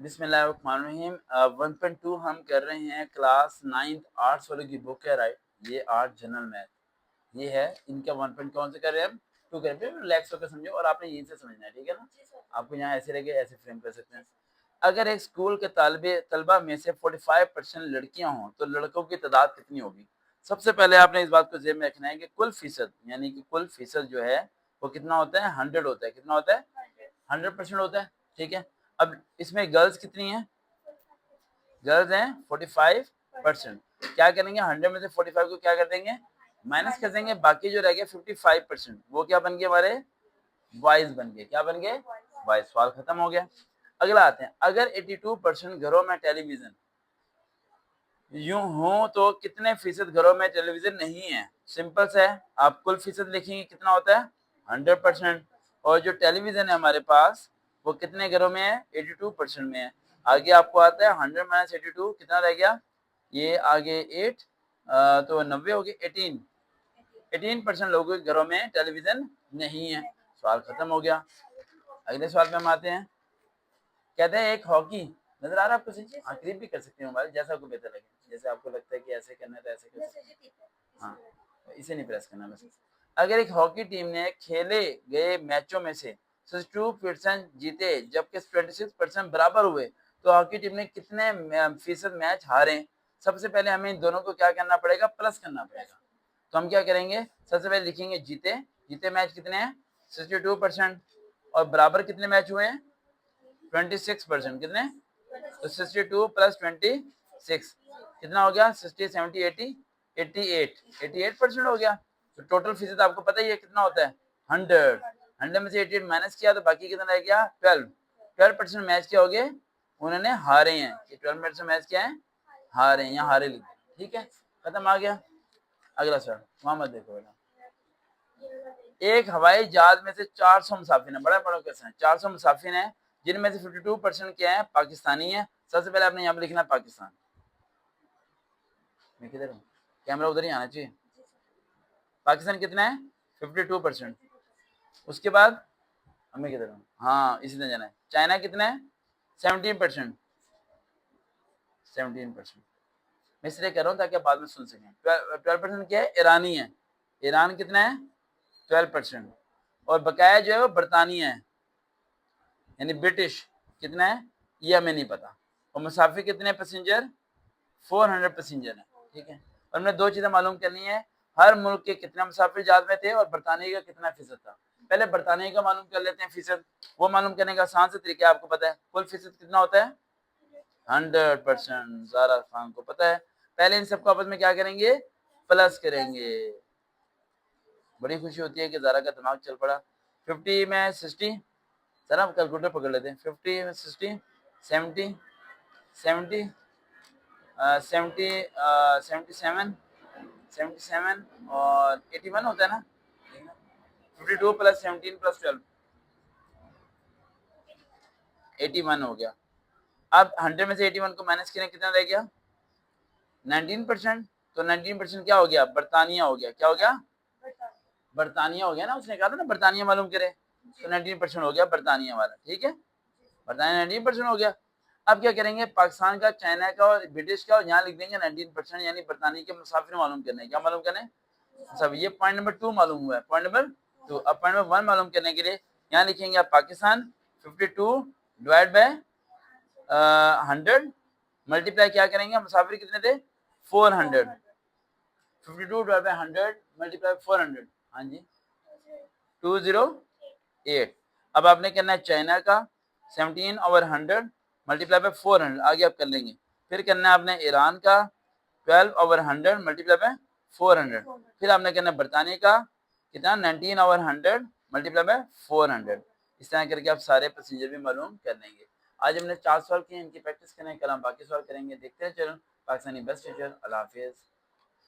بسم اللہ الرحمن الرحیم 1.2 ہم کر رہے ہیں کلاس 9 آرٹس والوں کی بک ہے رائٹ. یہ آرٹ جنرل میتھ یہ ہے ان کا 1. کون سے کر رہے ہیں ہم 2 کر رہے ہیں. ریلیکس ہو کر سمجھو اور آپ نے یہیں سے سمجھنا ہے, ٹھیک ہے نا. آپ کو یہاں ایسے رہ کے ایسے فریم کر سکتے ہیں. اگر ایک اسکول کے طلبہ میں سے 45% لڑکیاں ہوں تو لڑکوں کی تعداد کتنی ہوگی؟ سب سے پہلے آپ نے اس بات کو ذہن میں رکھنا ہے کہ کل فیصد یعنی کہ کل فیصد جو ہے وہ کتنا ہوتا ہے 100 ہوتا ہے. کتنا ہوتا ہے 100% ہوتا ہے, ٹھیک ہے. اب اس میں گرلز کتنی ہیں؟ گرلز ہیں 45%. کیا کریں گے 100 میں سے 45 کو کیا کر دیں گے مائنس کر دیں گے, باقی جو رہ گئے 55% وہ کیا بن گئے ہمارے بوائز بن گئے. کیا بن گئے بوائز. سوال ختم ہو گیا. اگلا آتے ہیں, اگر 82% گھروں میں ٹیلی ویژن یوں ہوں تو کتنے فیصد گھروں میں ٹیلی ویژن نہیں ہے؟ سمپل سے ہے, آپ کل فیصد لکھیں گے کتنا ہوتا ہے 100%, اور جو ٹیلی ویژن ہے ہمارے پاس وہ کتنے گھروں میں ہے 82% میں ہے. آگے آپ کو آتا ہے 100 - 82 کتنا رہ گیا, یہ آگے 8 تو 90 ہو گئے. 18% لوگوں کے گھروں میں ٹیلی ویژن نہیں ہے. سوال ختم ہو گیا. اگلے سوال پہ ہم آتے ہیں. کہتے ہیں ایک ہاکی نظر آ رہا ہے آپ کو صحیح, ہاں کلپ بھی کر سکتے ہیں موبائل جیسا آپ کو بہتر لگے, جیسے آپ کو لگتا ہے کہ ایسے کرنا ہے تو ایسے کر سکتے ہیں. ہاں اسے نہیں پریس کرنا بس. اگر ایک ہاکی ٹیم نے کھیلے گئے میچوں میں سے 62% جیتے جبکہ 26% برابر ہوئے تو ہاکی ٹیم نے کتنے فیصد میچ ہارے؟ سب سے پہلے ہمیں ان دونوں کو کیا کرنا پڑے گا, پلس کرنا پڑے گا. تو ہم کیا کریں گے, سب سے پہلے لکھیں گے جیتے میچ کتنے ہیں 62%, اور برابر کتنے میچ ہوئے ہیں 26%. کتنے تو 62 + 26 کتنا ہو گیا 60 70 80 88% ہو گیا. تو ٹوٹل فیصد آپ کو پتہ ہی ہے کتنا ہوتا ہے 100 میں سے 88 مائنس کیا تو باقی کتنا رہ گیا 12% میچ کیا ہو گئے انہوں نے ہارے ہیں. یہ 12% میچ کیا ہے ہارے ہیں, یہاں ہارے لکھ دیں, ٹھیک ہے ختم. آ گیا اگلا سوال. محمد دیکھو بیٹا, ایک ہوائی جہاز میں سے 400 مسافر ہیں, بڑا بڑا کیسے ہیں 400 مسافر ہیں جن میں سے 52% کیا ہے پاکستانی ہیں. سب سے پہلے آپ نے یہاں پہ لکھنا پاکستان. میں کدھر ہوں, کیمرہ ادھر ہی آنا چاہیے. پاکستان کتنا ہے 52%. اس کے بعد ہمیں کدھر ہوں, ہاں اسی طرح جانا ہے. چائنا کتنا ہے 17%. میں اس لیے کہہ رہا ہوں تاکہ آپ بعد میں سن سکیں. 12% کیا ہے ایرانی ہے. ایران کتنا ہے 12%, اور بقایا جو ہے وہ برطانیہ ہے یعنی برٹش. کتنا ہے یہ ہمیں نہیں پتا. اور مسافر کتنے پیسنجر 400 پیسنجر ہیں, ٹھیک ہے. اور ہم نے دو چیزیں معلوم کرنی ہے, ہر ملک کے کتنے مسافر جہاز میں تھے اور برطانیہ کا کتنا فیصد تھا. پہلے برطانیہ کا معلوم کر لیتے ہیں فیصد. وہ معلوم کرنے کا آسان سے طریقہ آپ کو پتا ہے, کل فیصد کتنا ہوتا ہے 100%. زارا خان کو پتا ہے. پہلے ان سب کو آپس میں کیا کریں گے پلس کریں گے. بڑی خوشی ہوتی ہے کہ زارا کا دماغ چل پڑا. 50 میں 60, ذرا کیلکولیٹر پکڑ لیتے ہیں. 50 میں 60 70 70 77 اور 81 ہوتا ہے نا. 52 + 17 + 12 81 ہو گیا. اب 100 میں سے 81 کو مائنس کریں کتنا رہ گیا 19%. تو 19% کیا ہو گیا برطانیہ ہو گیا. کیا ہو گیا برطانیہ ہو گیا نا, اس نے کہا تھا نا برطانیہ معلوم کرے. تو 19% ہو گیا برطانیہ والا, ٹھیک ہے. برطانیہ 19% ہو گیا. اب کیا کریں گے پاکستان کا, چائنا کا اور برٹش کا, اور یہاں لکھ دیں گے 19% یعنی برطانیہ کے مسافر معلوم کرنے. کیا معلوم کرنے سب, یہ پوائنٹ نمبر 2 معلوم ہوا ہے. Point number 2. اب پوائنٹ نمبر 1 معلوم کرنے کے لیے یہاں لکھیں گے آپ پاکستان 52 / 100 ملٹیپلائی کیا کریں گے, مسافر کتنے تھے 400. 52 / 100 ملٹیپلائی 400, ہاں جی 208. اب آپ نے کرنا ہے چائنا کا 17/100 ملٹیپلائی 400, آگے آپ کر لیں گے. پھر کرنا ہے آپ نے ایران کا 12/100 ملٹیپلائی 400. پھر آپ نے کرنا ہے برطانیہ کا کتنا 19/100 ملٹیپلائی 400. اس طرح کر کے آپ سارے پروسیجر بھی معلوم کر لیں گے. آج ہم نے 4 سوال کیے, ان کی پریکٹس کریں, کل ہم باقی سوال کریں گے. دیکھتے ہیں چلو. Pakistani best teacher. اللہ حافظ.